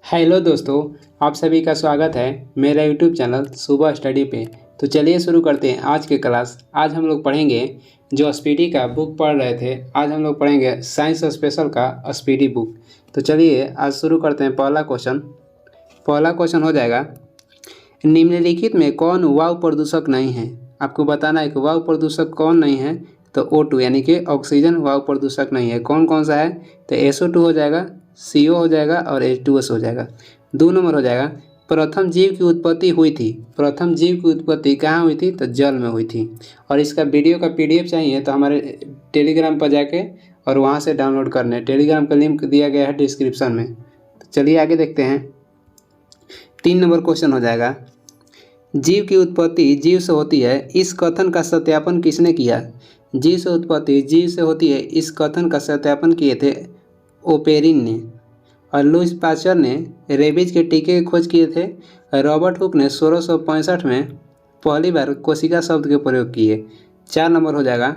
Hello दोस्तों, आप सभी का स्वागत है मेरा यूट्यूब चैनल सुबह स्टडी पे। तो चलिए शुरू करते हैं आज के क्लास। आज हम लोग पढ़ेंगे जो स्पीडी का बुक पढ़ रहे थे, आज हम लोग पढ़ेंगे साइंस स्पेशल का स्पीडी बुक। तो चलिए आज शुरू करते हैं। पहला क्वेश्चन हो जाएगा, निम्नलिखित में कौन वायु प्रदूषक नहीं है। आपको बताना है कि वायु प्रदूषक कौन नहीं है। तो O2 यानी कि ऑक्सीजन वायु प्रदूषक नहीं है। कौन कौन सा है? तो SO2 हो जाएगा, CO हो जाएगा और H2S हो जाएगा। 2 नंबर हो जाएगा, प्रथम जीव की उत्पत्ति हुई थी। प्रथम जीव की उत्पत्ति कहाँ हुई थी? तो जल में हुई थी। और इसका वीडियो का PDF चाहिए तो हमारे टेलीग्राम पर जाके और वहाँ से डाउनलोड करने। टेलीग्राम का लिंक दिया गया है डिस्क्रिप्शन में। तो चलिए आगे देखते हैं। 3 नंबर क्वेश्चन हो जाएगा, जीव की उत्पत्ति जीव से होती है, इस कथन का सत्यापन किसने किया? जीव से उत्पत्ति जीव से होती है, इस कथन का सत्यापन किए थे ओपेरिन ने। और लुईस पास्चर ने रेबीज के टीके की खोज किए थे। रॉबर्ट हुक ने 1665 में पहली बार कोशिका शब्द के प्रयोग किए। 4 नंबर हो जाएगा,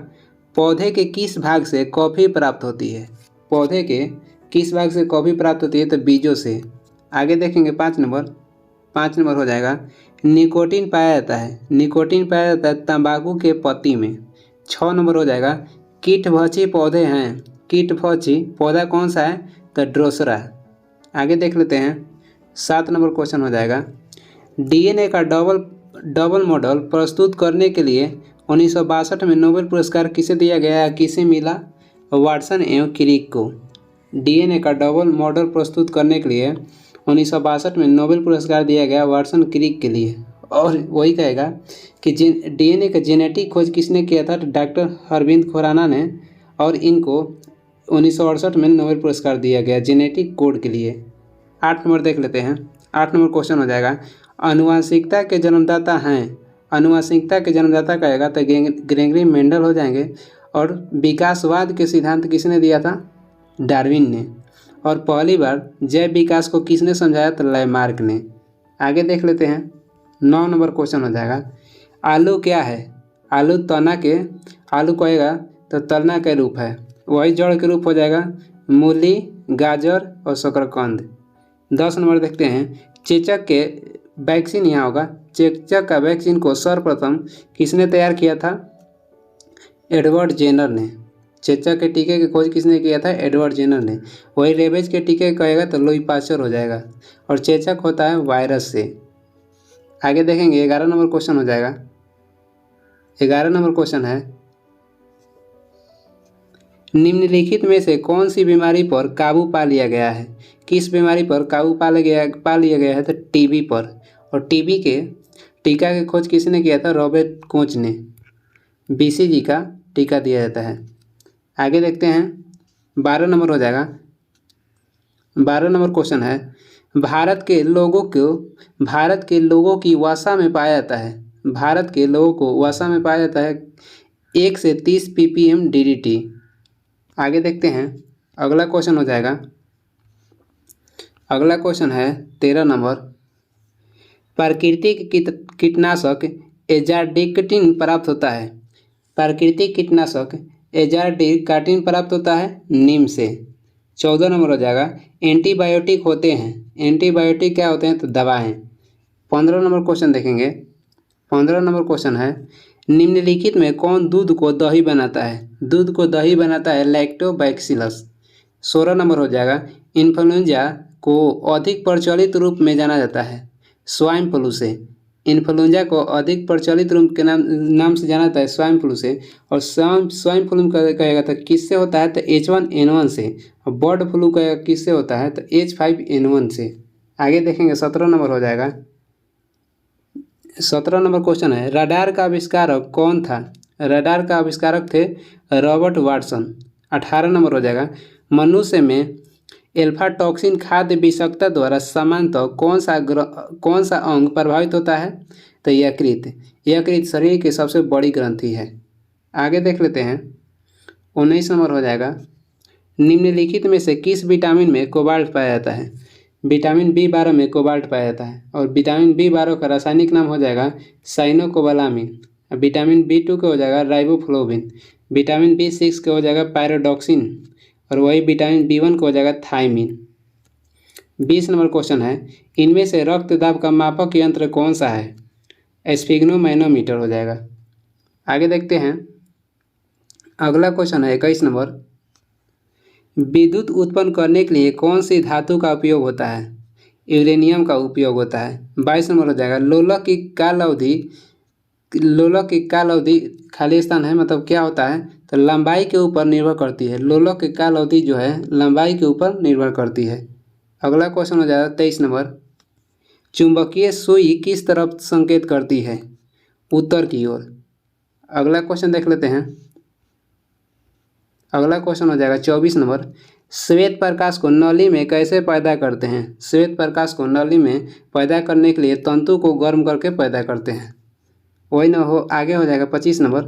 पौधे के किस भाग से कॉफ़ी प्राप्त होती है? पौधे के किस भाग से कॉफ़ी प्राप्त होती है? तो बीजों से। आगे देखेंगे 5 नंबर हो जाएगा, निकोटीन पाया जाता है। निकोटीन पाया जाता है तंबाकू के पत्ती में। 6 नंबर हो जाएगा, कीटभक्षी पौधे हैं। कीटभक्षी पौधा कौन सा है? तो ड्रोसरा। आगे देख लेते हैं। 7 नंबर क्वेश्चन हो जाएगा, DNA का डबल मॉडल प्रस्तुत करने के लिए 1962 में नोबेल पुरस्कार किसे दिया गया? किसे मिला? वाटसन एवं क्रिक को। DNA का डबल मॉडल प्रस्तुत करने के लिए 1962 में नोबेल पुरस्कार दिया गया वाटसन क्रिक के लिए। और वही कहेगा कि DNA का जेनेटिक खोज किसने किया था? तो डॉक्टर अरविंद खुराना ने। और इनको 1968 में नोबेल पुरस्कार दिया गया जेनेटिक कोड के लिए। 8 नंबर देख लेते हैं। 8 नंबर क्वेश्चन हो जाएगा, आनुवंशिकता के जन्मदाता हैं। आनुवंशिकता के जन्मदाता कहेगा तो ग्रेगरी मेंडल हो जाएंगे। और विकासवाद के सिद्धांत किसने दिया था? डार्विन ने। और पहली बार जैव विकास को किसने समझाया? तो लैमार्क ने। आगे देख लेते हैं। 9 नंबर क्वेश्चन हो जाएगा, आलू क्या है? आलू कहेगा तो तना के रूप है, वही जड़ के रूप हो जाएगा मूली, गाजर और शकरकंद। 10 नंबर देखते हैं, चेचक के वैक्सीन यहाँ होगा। चेचक का वैक्सीन को सर्वप्रथम किसने तैयार किया था? एडवर्ड जेनर ने। चेचक के टीके की खोज किसने किया था? एडवर्ड जेनर ने। वही रेबीज के टीके कहेगा तो लुई पास्चर हो जाएगा। और चेचक होता है वायरस से। आगे देखेंगे। 11 नंबर क्वेश्चन हो जाएगा। 11 नंबर क्वेश्चन है, निम्नलिखित में से कौन सी बीमारी पर काबू पा लिया गया है? किस बीमारी पर काबू पा लिया गया है? तो टीबी पर। और टीबी के टीका की खोज किसने किया था? रॉबर्ट कोच ने। BCG का टीका दिया जाता है। आगे देखते हैं। 12 नंबर हो जाएगा। 12 नंबर क्वेश्चन है, भारत के लोगों की वसा में पाया जाता है। भारत के लोगों को वसा में पाया जाता है 1 से 30 ppm DDT। आगे देखते हैं। अगला क्वेश्चन हो जाएगा। अगला क्वेश्चन है 13 नंबर, प्राकृतिक कीटनाशक एजाडिक्टिन प्राप्त होता है। प्राकृतिक कीटनाशक एजाडिक्टिन प्राप्त होता है नीम से। 14 नंबर हो जाएगा, एंटीबायोटिक होते हैं। एंटीबायोटिक क्या होते हैं? तो दवाएं। 15 नंबर क्वेश्चन देखेंगे। 15 नंबर क्वेश्चन है, निम्नलिखित में कौन दूध को दही बनाता है? दूध को दही बनाता है लैक्टोबैसिलस। 16 नंबर हो जाएगा, इन्फ्लुएंजा को अधिक प्रचलित रूप में जाना जाता है स्वाइन फ्लू से। इन्फ्लुएंजा को अधिक प्रचलित रूप के नाम से जाना जाता है स्वाइन फ्लू से। और स्वाइन फ्लू कहेगा तो किससे होता है? तो H1N1 से। और बर्ड फ्लू कहेगा किससे होता है? तो H5N1 से। आगे देखेंगे। 17 नंबर हो जाएगा। 17 नंबर क्वेश्चन है, रडार का आविष्कारक कौन था? रडार का आविष्कारक थे रॉबर्ट वाटसन। 18 नंबर हो जाएगा, मनुष्य में एल्फा टॉक्सिन खाद्य विषाक्तता द्वारा सामान्यतः कौन सा अंग प्रभावित होता है? तो यकृत शरीर की सबसे बड़ी ग्रंथि है। आगे देख लेते हैं। 19 नंबर हो जाएगा, निम्नलिखित में से किस विटामिन में कोबाल्ट पाया जाता है? विटामिन B12 में कोबाल्ट पाया जाता है। और विटामिन B12 का रासायनिक नाम हो जाएगा साइनोकोबालामिन। विटामिन B2 का हो जाएगा राइबोफ्लोविन। विटामिन B6 का हो जाएगा पायरोडॉक्सिन। और वही विटामिन B1 का हो जाएगा थायमिन। 20 नंबर क्वेश्चन है, इनमें से रक्त दाब का मापक यंत्र कौन सा है? स्फिग्नोमैनोमीटर हो जाएगा। आगे देखते हैं, अगला क्वेश्चन है 21 नंबर, विद्युत उत्पन्न करने के लिए कौन सी धातु का उपयोग होता है? यूरेनियम का उपयोग होता है। 22 नंबर हो जाएगा, लोलक की काल अवधि खाली स्थान है, मतलब क्या होता है? तो लंबाई के ऊपर निर्भर करती है। लोलक की काल अवधि जो है लंबाई के ऊपर निर्भर करती है। अगला क्वेश्चन हो जाएगा 23 नंबर, चुंबकीय सुई किस तरफ संकेत करती है? उत्तर की ओर। अगला क्वेश्चन देख लेते हैं, अगला क्वेश्चन हो जाएगा 24 नंबर, श्वेत प्रकाश को नली में कैसे पैदा करते हैं? श्वेत प्रकाश को नली में पैदा करने के लिए तंतु को गर्म करके पैदा करते हैं। वही ना हो, आगे हो जाएगा 25 नंबर।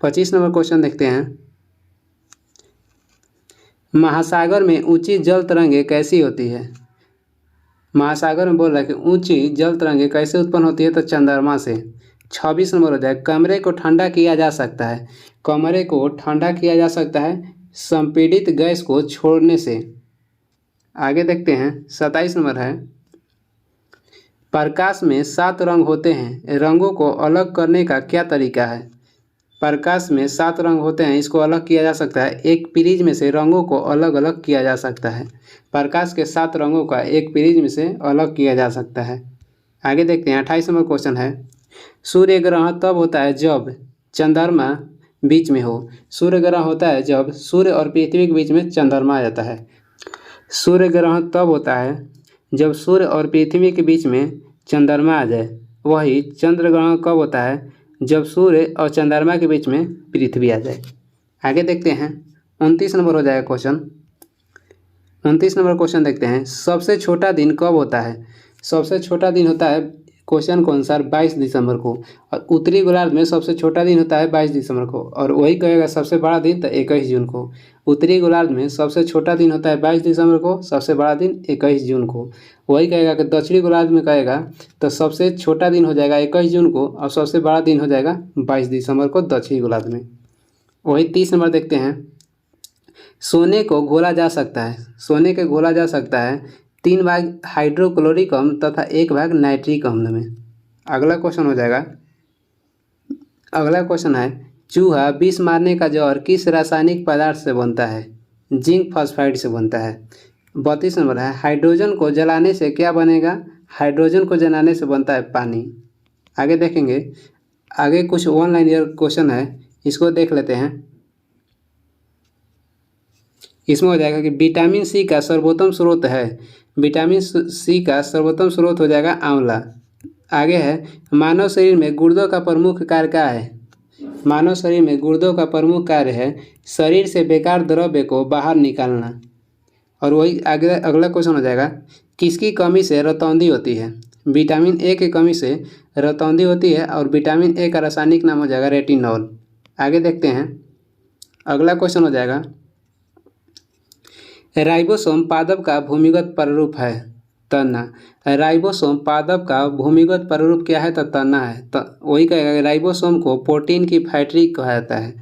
25 नंबर क्वेश्चन देखते हैं, महासागर में ऊंची जल तरंगें कैसी होती है? महासागर में बोल रहा है कि ऊंची जल तरंगें कैसे उत्पन्न होती है? तो चंद्रमा से। 26 नंबर हो जाएगा, कमरे को ठंडा किया जा सकता है। कमरे को ठंडा किया जा सकता है संपीड़ित गैस को छोड़ने से। आगे देखते हैं, 27 नंबर है, प्रकाश में 7 रंग होते हैं, रंगों को अलग करने का क्या तरीका है? प्रकाश में 7 रंग होते हैं, इसको अलग किया जा सकता है। एक प्रिज्म में से रंगों को अलग अलग किया जा सकता है। प्रकाश के 7 रंगों का एक प्रिज्म से अलग किया जा सकता है। आगे देखते हैं, 28 नंबर क्वेश्चन है, सूर्य ग्रहण तब होता है जब चंद्रमा बीच में हो। सूर्य ग्रहण होता है जब सूर्य और पृथ्वी के बीच में चंद्रमा आ जाता है। सूर्य ग्रहण तब होता है जब सूर्य और पृथ्वी के बीच में चंद्रमा आ जाए। वही चंद्र ग्रहण कब होता है? जब सूर्य और चंद्रमा के बीच में पृथ्वी आ जाए। आगे देखते हैं, 29 नंबर हो जाएगा क्वेश्चन। 29 नंबर क्वेश्चन देखते हैं, सबसे छोटा दिन कब होता है? सबसे छोटा दिन होता है क्वेश्चन के अनुसार 22 दिसंबर को, और उत्तरी गोलार्ध में सबसे छोटा दिन होता है 22 दिसंबर को, और वही कहेगा सबसे बड़ा दिन तो 21 जून को। उत्तरी गोलार्ध में सबसे छोटा दिन होता है 22 दिसंबर को, सबसे बड़ा दिन 21 जून को। वही कहेगा कि दक्षिणी गोलार्ध में कहेगा तो सबसे छोटा दिन हो जाएगा 21 जून को, और सबसे बड़ा दिन हो जाएगा 22 दिसंबर को दक्षिणी गोलार्ध में। वही 30 नंबर देखते हैं, सोने को घोला जा सकता है। सोने के घोला जा सकता है 3 भाग हाइड्रोक्लोरिक अम्ल तथा 1 भाग नाइट्रिक अम्ल में। अगला क्वेश्चन हो जाएगा, अगला क्वेश्चन है, चूहा विष मारने का जहर किस रासायनिक पदार्थ से बनता है? जिंक फॉस्फाइड से बनता है। 32 नंबर है, हाइड्रोजन को जलाने से क्या बनेगा? हाइड्रोजन को जलाने से बनता है पानी। आगे देखेंगे, आगे कुछ ऑनलाइन ईयर क्वेश्चन है, इसको देख लेते हैं। इसमें हो जाएगा कि विटामिन सी का सर्वोत्तम स्रोत है। विटामिन सी का सर्वोत्तम स्रोत हो जाएगा आंवला। आगे है, मानव शरीर में गुर्दों का प्रमुख कार्य क्या है? मानव शरीर में गुर्दों का प्रमुख कार्य है शरीर से बेकार द्रव्य को बाहर निकालना। और वही आगे अगला क्वेश्चन हो जाएगा, किसकी कमी से रतौंधी होती है? विटामिन ए की कमी से रतौंधी होती है, और विटामिन ए का रासायनिक नाम हो जाएगा रेटिनॉल। आगे देखते हैं, अगला क्वेश्चन हो जाएगा, राइबोसोम पादप का भूमिगत प्रारूप है तना। राइबोसोम पादप का भूमिगत प्रारूप क्या है? तो तना है। तो वही कहेगा कि राइबोसोम को प्रोटीन की फैक्ट्री कहा जाता है।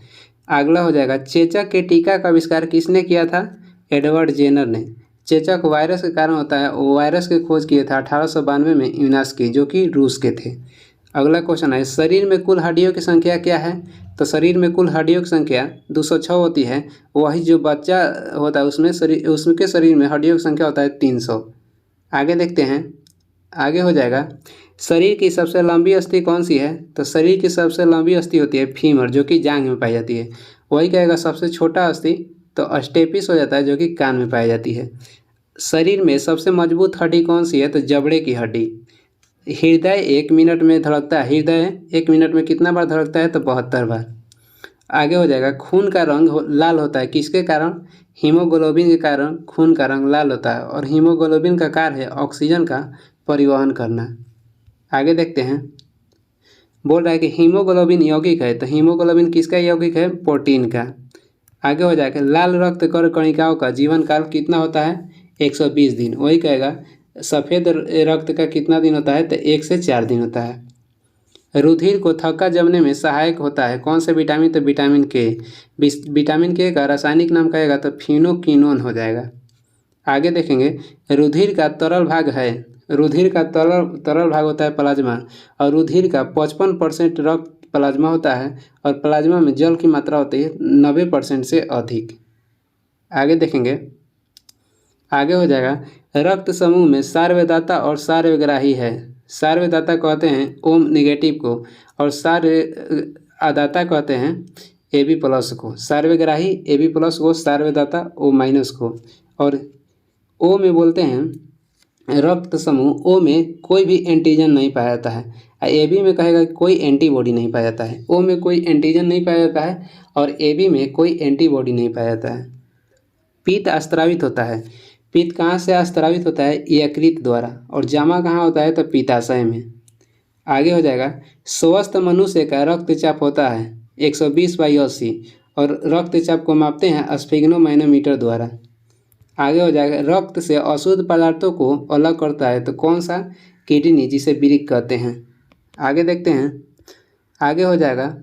अगला हो जाएगा, चेचक के टीका का आविष्कार किसने किया था? एडवर्ड जेनर ने। चेचक वायरस के कारण होता है, वो वायरस की खोज किए थे 1892 में यूनास्की, जो कि रूस के थे। अगला क्वेश्चन है, शरीर में कुल हड्डियों की संख्या क्या है? तो शरीर में कुल हड्डियों की संख्या 206 होती है। वही जो बच्चा होता है उसके शरीर में हड्डियों की संख्या होता है 300। आगे देखते हैं, आगे हो जाएगा, शरीर की सबसे लंबी अस्थि कौन सी है? तो शरीर की सबसे लंबी अस्थि होती है फीमर, जो कि जांघ में पाई जाती है। वही कहेगा सबसे छोटा अस्थि तो स्टेपिस हो जाता है, जो कि कान में पाई जाती है। शरीर में सबसे मजबूत हड्डी कौन सी है? तो जबड़े की हड्डी। हृदय 1 मिनट में धड़कता है। हृदय 1 मिनट में कितना बार धड़कता है? तो 72 बार। आगे हो जाएगा, खून का रंग लाल होता है किसके कारण? हीमोग्लोबिन के कारण खून का रंग लाल होता है, और हीमोग्लोबिन का कार्य है ऑक्सीजन का परिवहन करना। आगे देखते हैं, बोल रहा है कि हीमोग्लोबिन यौगिक है, तो हीमोग्लोबिन किसका यौगिक है? प्रोटीन का। आगे हो जाएगा, लाल रक्त कणिकाओं का जीवन काल कितना होता है? 120 दिन। वही कहेगा, सफ़ेद रक्त का कितना दिन होता है? तो 1 से 4 दिन होता है। रुधिर को थक्का जमने में सहायक होता है कौन से विटामिन? तो विटामिन के। विटामिन के का रासायनिक नाम कहेगा तो फिनोकिनोन हो जाएगा। आगे देखेंगे रुधिर का तरल भाग है, रुधिर का तरल भाग होता है प्लाज्मा, और रुधिर का 55% रक्त प्लाज्मा होता है, और प्लाज्मा में जल की मात्रा होती है 90% से अधिक। आगे देखेंगे, आगे हो जाएगा रक्त समूह में सार्वदाता और सार्वग्राही है। सार्वदाता कहते हैं O नेगेटिव को, और सार्वदाता कहते हैं AB+ को। सार्वग्राही AB+ को, सार्वदाता O- को। और O में बोलते हैं रक्त समूह O में कोई भी एंटीजन नहीं पाया जाता है। AB में कहेगा कि कोई एंटीबॉडी नहीं पाया जाता है। O में कोई एंटीजन नहीं पाया जाता है और AB में कोई एंटीबॉडी नहीं पाया जाता है। पित्त स्त्रावित होता है। पित्त कहाँ से स्त्रावित होता है? यकृत द्वारा। और जमा कहाँ होता है? तो पित्ताशय में। आगे हो जाएगा स्वस्थ मनुष्य का रक्तचाप होता है 120/80 और रक्तचाप को मापते हैं स्फिग्नोमैनोमीटर द्वारा। आगे हो जाएगा रक्त से अशुद्ध पदार्थों को अलग करता है तो कौन सा? किडनी, जिसे वृक्क कहते हैं। आगे देखते हैं, आगे हो जाएगा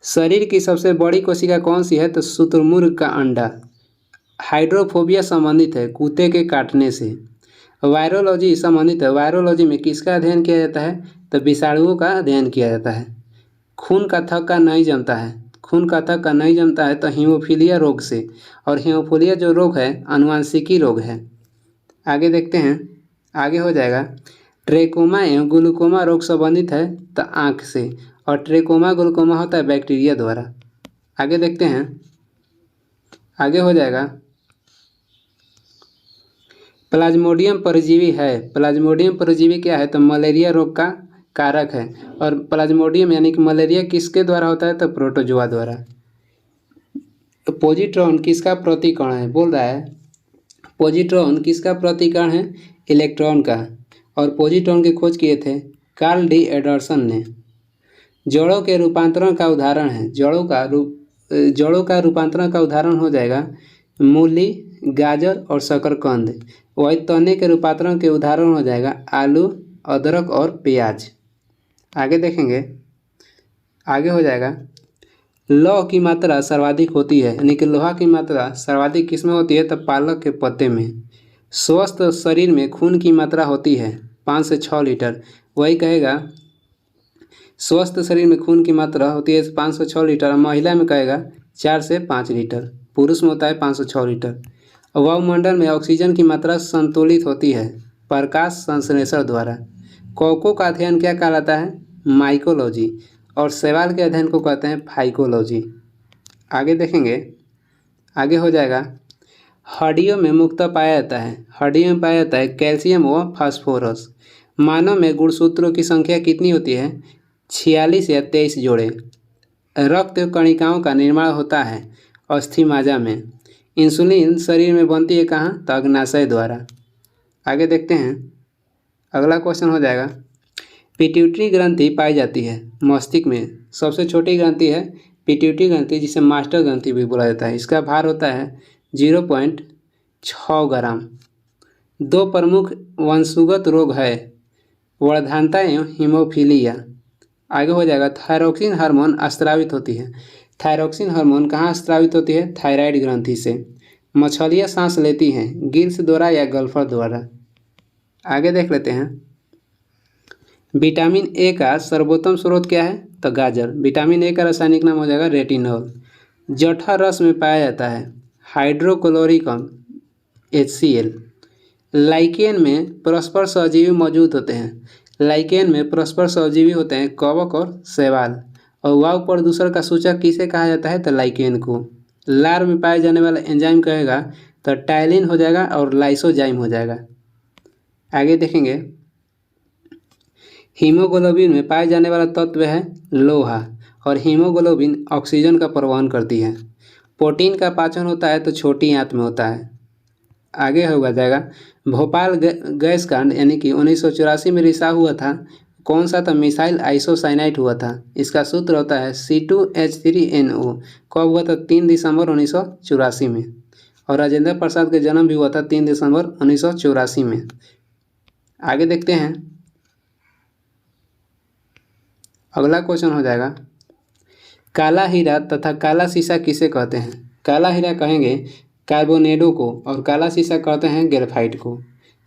शरीर की सबसे बड़ी कोशिका कौन सी है? तो शुतुरमुर्ग का अंडा। हाइड्रोफोबिया संबंधित है कुत्ते के काटने से। वायरोलॉजी संबंधित है, वायरोलॉजी में किसका अध्ययन किया जाता है? तो विषाणुओं का अध्ययन किया जाता है। खून का थक्का नहीं जमता है, खून का थक्का नहीं जमता है तो हीमोफीलिया रोग से, और हीमोफीलिया जो रोग है आनुवांशिकी रोग है। आगे देखते हैं, आगे हो जाएगा ट्रेकोमा एवं ग्लूकोमा रोग संबंधित है तो आँख से, और ट्रेकोमा ग्लूकोमा होता है बैक्टीरिया द्वारा। आगे देखते हैं, आगे हो जाएगा प्लाज्मोडियम परजीवी है। प्लाज्मोडियम परजीवी क्या है? तो मलेरिया रोग का कारक है। और प्लाज्मोडियम यानी कि मलेरिया किसके द्वारा होता है? तो प्रोटोजोआ द्वारा। पॉजिट्रॉन किसका प्रतिकण है? बोल रहा है पॉजिट्रॉन किसका प्रतिकण है? इलेक्ट्रॉन का। और पॉजिट्रॉन की खोज किए थे कार्ल डी एंडरसन ने। जड़ों के रूपांतरण का उदाहरण है, जड़ों का रूपांतरण का उदाहरण हो जाएगा मूली, गाजर और शकरकंद। वही तने के रूपांतरण के उदाहरण हो जाएगा आलू, अदरक और प्याज। आगे देखेंगे, आगे हो जाएगा लौह की मात्रा सर्वाधिक होती है, यानी कि लोहा की मात्रा सर्वाधिक किस में होती है? तो पालक के पत्ते में। स्वस्थ शरीर में खून की मात्रा होती है 5 से 6 लीटर। वही कहेगा स्वस्थ शरीर में खून की मात्रा होती है 5 से 6 लीटर। महिला में कहेगा 4 से 5 लीटर। पुरुष में होता है 5 से 6 लीटर। वायुमंडल में ऑक्सीजन की मात्रा संतुलित होती है प्रकाश संश्लेषण द्वारा। कवकों का अध्ययन क्या कहलाता है? माइकोलॉजी। और शैवाल के अध्ययन को कहते हैं फाइकोलॉजी। आगे देखेंगे, आगे हो जाएगा हड्डियों में मुख्यतः पाया जाता है, हड्डियों में पाया जाता है कैल्शियम व फास्फोरस। मानव में गुणसूत्रों की संख्या कितनी होती है? 46 या 23 जोड़े। रक्त कणिकाओं का निर्माण होता है अस्थिमज्जा में। इंसुलिन शरीर में बनती है कहाँ? तो अग्नाशय द्वारा। आगे देखते हैं, अगला क्वेश्चन हो जाएगा पिट्यूटरी ग्रंथि पाई जाती है मस्तिष्क में। सबसे छोटी ग्रंथि है पिट्यूटरी ग्रंथि, जिसे मास्टर ग्रंथि भी बोला जाता है। इसका भार होता है 0.6 ग्राम। दो प्रमुख वंशगत रोग है वर्धानता एवं हीमोफीलिया। आगे हो जाएगा थायरोक्सिन हार्मोन स्रावित होती है। थायरोक्सिन हार्मोन कहाँ स्रावित होती है? थायराइड ग्रंथि से। मछलियाँ सांस लेती हैं गिल्स द्वारा या गल्फर द्वारा। आगे देख लेते हैं विटामिन ए का सर्वोत्तम स्रोत क्या है? तो गाजर। विटामिन ए का रासायनिक नाम हो जाएगा रेटिनॉल। जठर रस में पाया जाता है हाइड्रोक्लोरिक अम्ल HCl। लाइकेन में परस्पर सहजीवी मौजूद होते हैं। लाइकेन में परस्पर सहजीवी होते हैं कवक और शैवाल। और वायु प्रदूषण का सूचक किसे कहा जाता है? तो लाइकेन को। लार में पाए जाने वाला एंजाइम कहेगा तो टाइलिन हो जाएगा और लाइसोजाइम हो जाएगा। आगे देखेंगे हीमोग्लोबिन में पाए जाने वाला तत्व है लोहा, और हीमोग्लोबिन ऑक्सीजन का परिवहन करती है। प्रोटीन का पाचन होता है तो छोटी आंत में होता है। आगे होगा जाएगा भोपाल गैस कांड यानी कि 1984 में रिसाव हुआ था। कौन सा? तो मिसाइल आइसोसाइनाइट हुआ था। इसका सूत्र होता है C2H3NO। कब हुआ था? 3 दिसंबर 1984 में। और राजेंद्र प्रसाद का जन्म भी हुआ था 3 दिसंबर 1984 में। आगे देखते हैं, अगला क्वेश्चन हो जाएगा काला हीरा तथा काला शीशा किसे कहते हैं? काला हीरा कहेंगे कार्बोनेडो को और काला शीशा कहते हैं ग्रेफाइट को।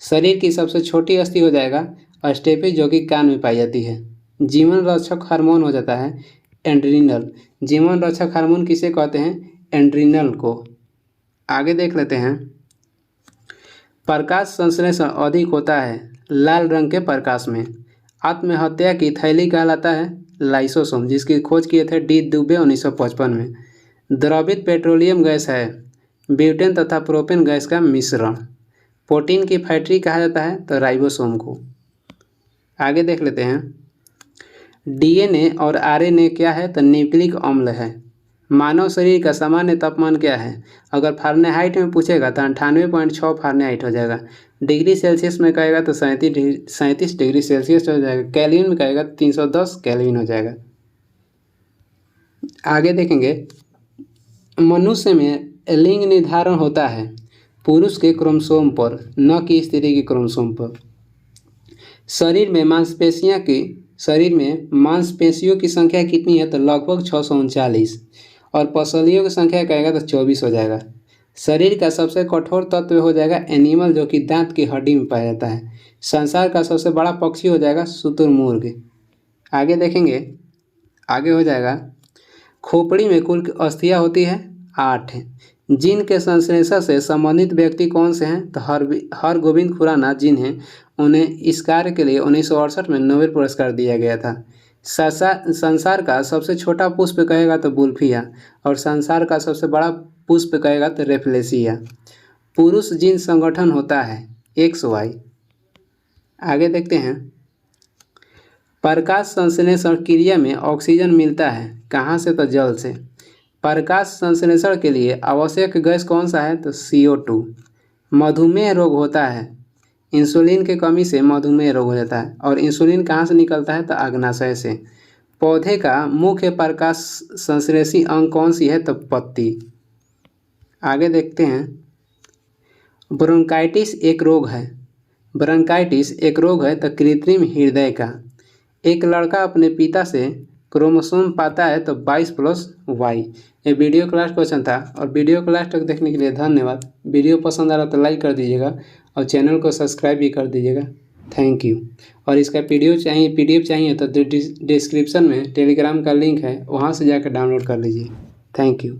शरीर की सबसे छोटी अस्थि हो जाएगा अस्टेपी, जो कि कान में पाई जाती है। जीवन रक्षक हार्मोन हो जाता है एड्रिनल। जीवन रक्षक हार्मोन किसे कहते हैं? एड्रिनल को। आगे देख लेते हैं। प्रकाश संश्लेषण अधिक होता है लाल रंग के प्रकाश में। आत्महत्या की थैली कहलाता है लाइसोसोम, जिसकी खोज किए थे डी दुबे 1955 में। द्रवित पेट्रोलियम गैस है ब्यूटेन तथा प्रोपेन गैस का मिश्रण। प्रोटीन की फैक्ट्री कहा जाता है तो राइबोसोम को। आगे देख लेते हैं। डीएनए और आरएनए क्या है तो न्यूक्लिक अम्ल है। मानव शरीर का सामान्य तापमान क्या है? अगर फारेनहाइट में पूछेगा तो 98.6 फारेनहाइट हो जाएगा। डिग्री सेल्सियस में कहेगा तो 37 डिग्री सेल्सियस हो जाएगा। केल्विन में कहेगा 310 केल्विन हो जाएगा। आगे देखेंगे। मनुष्य में लिंग निर्धारण होता है पुरुष के क्रोमोसोम पर, न कि स्त्री के क्रोमोसोम पर। शरीर में मांसपेशियों की संख्या कितनी है तो लगभग 639, और पसलियों की संख्या कहेगा तो 24 हो जाएगा। शरीर का सबसे कठोर तत्व हो जाएगा एनिमल, जो कि दांत की हड्डी में पाया जाता है। संसार का सबसे बड़ा पक्षी हो जाएगा शुतुरमुर्ग। आगे देखेंगे। आगे हो जाएगा। खोपड़ी में कुल अस्थियां होती है 8। जीन के संश्लेषण से संबंधित व्यक्ति कौन से हैं तो हरगोविंद खुराना जिन्हें उन्हें इस कार्य के लिए 1968 में नोबेल पुरस्कार दिया गया था। संसार का सबसे छोटा पुष्प कहेगा तो बुल्फिया, और संसार का सबसे बड़ा पुष्प कहेगा तो रेफलेसिया। पुरुष जीन संगठन होता है XY। आगे देखते हैं। प्रकाश संश्लेषण क्रिया में ऑक्सीजन मिलता है कहाँ से तो जल से। प्रकाश संश्लेषण के लिए आवश्यक गैस कौन सा है तो CO2। मधुमेह रोग होता है, इंसुलिन की कमी से मधुमेह रोग हो जाता है। और इंसुलिन कहाँ से निकलता है तो अग्नाशय से। पौधे का मुख्य प्रकाश संश्लेषी अंग कौन सी है तो पत्ती। आगे देखते हैं। ब्रोंकाइटिस एक रोग है। ब्रोंकाइटिस एक रोग है तो कृत्रिम हृदय का। एक लड़का अपने पिता से क्रोमोसोम पाता है तो 22+Y। ये वीडियो क्लास क्वेश्चन था, और वीडियो क्लास तक देखने के लिए धन्यवाद। वीडियो पसंद आ रहा तो लाइक कर दीजिएगा और चैनल को सब्सक्राइब भी कर दीजिएगा। Thank you. और इसका PDF चाहिए तो डिस्क्रिप्शन में टेलीग्राम का लिंक है, वहाँ से जाकर डाउनलोड कर लीजिए। Thank you.